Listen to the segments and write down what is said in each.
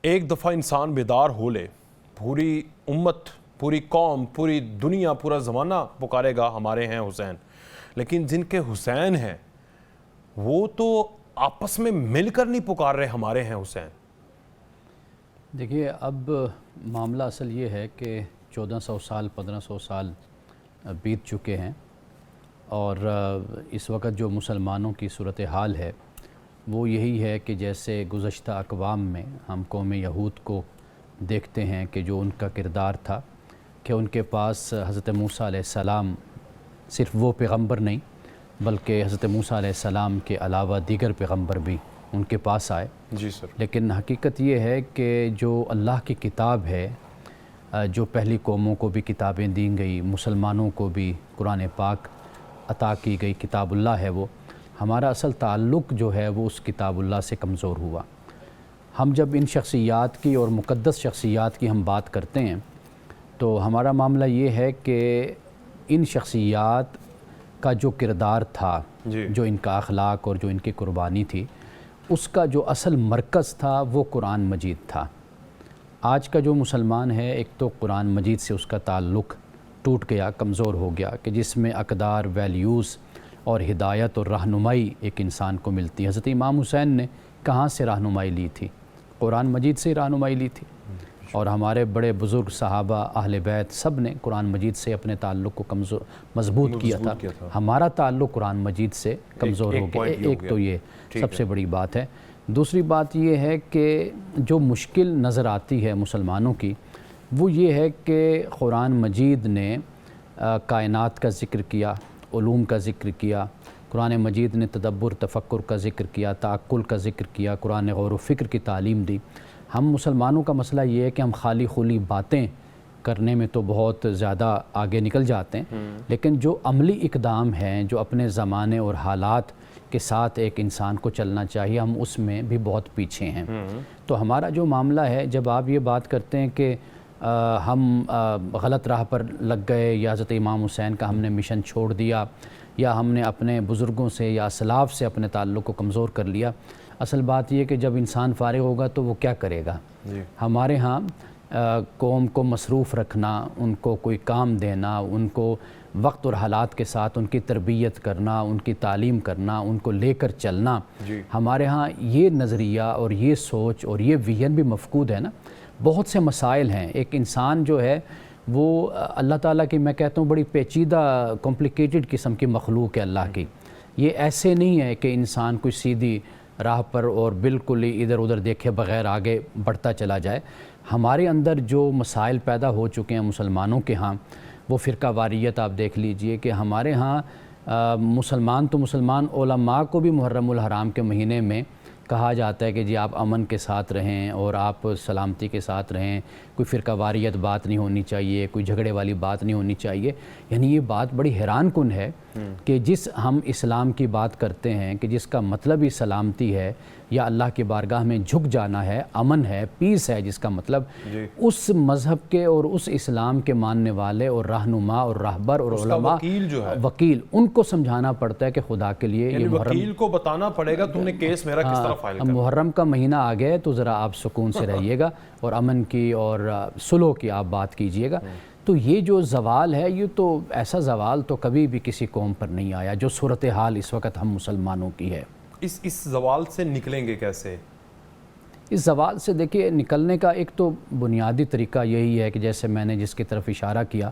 ایک دفعہ انسان بیدار ہو لے، پوری امت، پوری قوم، پوری دنیا، پورا زمانہ پکارے گا ہمارے ہیں حسین. لیکن جن کے حسین ہیں وہ تو آپس میں مل کر نہیں پکار رہے ہمارے ہیں حسین. دیکھیے، اب معاملہ اصل یہ ہے کہ 1400 سال 1500 سال بیت چکے ہیں، اور اس وقت جو مسلمانوں کی صورتحال ہے وہ یہی ہے کہ جیسے گزشتہ اقوام میں ہم قوم یہود کو دیکھتے ہیں کہ جو ان کا کردار تھا کہ ان کے پاس حضرت موسیٰ علیہ السلام صرف وہ پیغمبر نہیں بلکہ حضرت موسیٰ علیہ السلام کے علاوہ دیگر پیغمبر بھی ان کے پاس آئے. جی سر. لیکن حقیقت یہ ہے کہ جو اللہ کی کتاب ہے، جو پہلی قوموں کو بھی کتابیں دی گئی، مسلمانوں کو بھی قرآن پاک عطا کی گئی کتاب اللہ ہے، وہ ہمارا اصل تعلق جو ہے وہ اس کتاب اللہ سے کمزور ہوا. ہم جب ان شخصیات کی اور مقدس شخصیات کی ہم بات کرتے ہیں تو ہمارا معاملہ یہ ہے کہ ان شخصیات کا جو کردار تھا، جو ان کا اخلاق اور جو ان کی قربانی تھی، اس کا جو اصل مرکز تھا وہ قرآن مجید تھا. آج کا جو مسلمان ہے، ایک تو قرآن مجید سے اس کا تعلق ٹوٹ گیا، کمزور ہو گیا، کہ جس میں اقدار، ویلیوز اور ہدایت اور رہنمائی ایک انسان کو ملتی ہے. حضرت امام حسین نے کہاں سے رہنمائی لی تھی؟ قرآن مجید سے رہنمائی لی تھی. اور ہمارے بڑے بزرگ صحابہ، اہل بیت، سب نے قرآن مجید سے اپنے تعلق کو مضبوط کیا تھا. ہمارا تعلق قرآن مجید سے کمزور ہو گیا. ایک تو یہ سب سے بڑی بات ہے. دوسری بات یہ ہے کہ جو مشکل نظر آتی ہے مسلمانوں کی وہ یہ ہے کہ قرآن مجید نے کائنات کا ذکر کیا، علوم کا ذکر کیا، قرآن مجید نے تدبر، تفکر کا ذکر کیا، تعقل کا ذکر کیا، قرآن نے غور و فکر کی تعلیم دی. ہم مسلمانوں کا مسئلہ یہ ہے کہ ہم خالی خولی باتیں کرنے میں تو بہت زیادہ آگے نکل جاتے ہیں، لیکن جو عملی اقدام ہیں، جو اپنے زمانے اور حالات کے ساتھ ایک انسان کو چلنا چاہیے، ہم اس میں بھی بہت پیچھے ہیں. تو ہمارا جو معاملہ ہے، جب آپ یہ بات کرتے ہیں کہ ہم غلط راہ پر لگ گئے یا حضرت امام حسین کا ہم نے مشن چھوڑ دیا یا ہم نے اپنے بزرگوں سے یا اسلاف سے اپنے تعلق کو کمزور کر لیا، اصل بات یہ کہ جب انسان فارغ ہوگا تو وہ کیا کرے گا؟ ہمارے ہاں قوم کو مصروف رکھنا، ان کو کوئی کام دینا، ان کو وقت اور حالات کے ساتھ ان کی تربیت کرنا، ان کی تعلیم کرنا، ان کو لے کر چلنا، ہمارے ہاں یہ نظریہ اور یہ سوچ اور یہ ویژن بھی مفقود ہے نا. بہت سے مسائل ہیں. ایک انسان جو ہے وہ اللہ تعالیٰ کی، میں کہتا ہوں، بڑی پیچیدہ کمپلیکیٹڈ قسم کی مخلوق ہے اللہ کی. یہ ایسے نہیں ہے کہ انسان کوئی سیدھی راہ پر اور بالکل ہی ادھر ادھر دیکھے بغیر آگے بڑھتا چلا جائے. ہمارے اندر جو مسائل پیدا ہو چکے ہیں مسلمانوں کے ہاں، وہ فرقہ واریت آپ دیکھ لیجئے کہ ہمارے ہاں مسلمان تو مسلمان، علماء کو بھی محرم الحرام کے مہینے میں کہا جاتا ہے کہ جی آپ امن کے ساتھ رہیں اور آپ سلامتی کے ساتھ رہیں، کوئی فرقہ واریت بات نہیں ہونی چاہیے، کوئی جھگڑے والی بات نہیں ہونی چاہیے. یعنی یہ بات بڑی حیران کن ہے کہ جس ہم اسلام کی بات کرتے ہیں کہ جس کا مطلب ہی سلامتی ہے یا اللہ کی بارگاہ میں جھک جانا ہے، امن ہے، پیس ہے، جس کا مطلب اس مذہب کے اور اس اسلام کے ماننے والے اور رہنما اور راہبر اور علماء، وکیل، ان کو سمجھانا پڑتا ہے کہ خدا کے لیے یہ وکیل کو بتانا پڑے گا تم نے کیس میرا کس طرح فائل کرنا. محرم کا مہینہ آ گیا ہے تو ذرا آپ سکون سے رہیے گا اور امن کی اور صلح کی آپ بات کیجئے گا. تو یہ جو زوال ہے، یہ تو ایسا زوال تو کبھی بھی کسی قوم پر نہیں آیا جو صورتحال اس وقت ہم مسلمانوں کی ہے. اس زوال سے نکلیں گے کیسے؟ اس زوال سے دیکھیے نکلنے کا ایک تو بنیادی طریقہ یہی ہے کہ جیسے میں نے جس کی طرف اشارہ کیا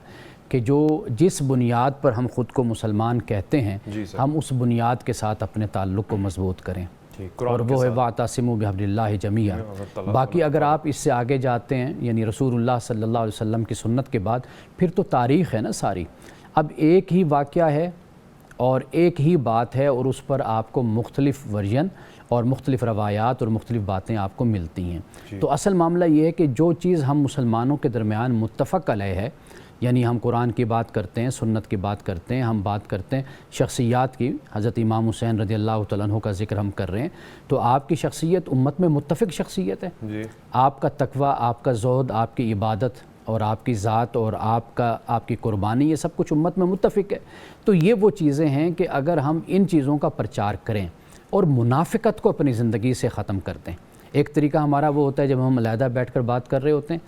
کہ جس بنیاد پر ہم خود کو مسلمان کہتے ہیں، ہم اس بنیاد کے ساتھ اپنے تعلق کو مضبوط کریں، اور وہ ہے وَاعْتَصِمُوا بِحَبْلِ اللَّهِ جَمِيعًا. باقی اگر آپ اس سے آگے جاتے ہیں، یعنی رسول اللہ صلی اللہ علیہ وسلم کی سنت کے بعد، پھر تو تاریخ ہے نا ساری. اب ایک ہی واقعہ ہے اور ایک ہی بات ہے اور اس پر آپ کو مختلف ورژن اور مختلف روایات اور مختلف باتیں آپ کو ملتی ہیں. تو اصل معاملہ یہ ہے کہ جو چیز ہم مسلمانوں کے درمیان متفق علیہ ہے، یعنی ہم قرآن کی بات کرتے ہیں، سنت کی بات کرتے ہیں، ہم بات کرتے ہیں شخصیات کی، حضرت امام حسین رضی اللہ تعالیٰ عنہ کا ذکر ہم کر رہے ہیں، تو آپ کی شخصیت امت میں متفق شخصیت ہے. آپ کا تقوی، آپ کا زہد، آپ کی عبادت اور آپ کی ذات اور آپ کی قربانی، یہ سب کچھ امت میں متفق ہے. تو یہ وہ چیزیں ہیں کہ اگر ہم ان چیزوں کا پرچار کریں اور منافقت کو اپنی زندگی سے ختم کر دیں، ایک طریقہ ہمارا وہ ہوتا ہے جب ہم علیحدہ بیٹھ کر بات کر رہے ہوتے ہیں،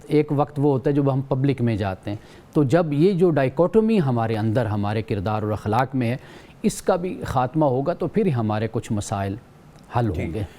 ایک وقت وہ ہوتا ہے جب ہم پبلک میں جاتے ہیں. تو جب یہ جو ڈائیکوٹومی ہمارے اندر ہمارے کردار اور اخلاق میں ہے، اس کا بھی خاتمہ ہوگا تو پھر ہمارے کچھ مسائل حل ہوں گے.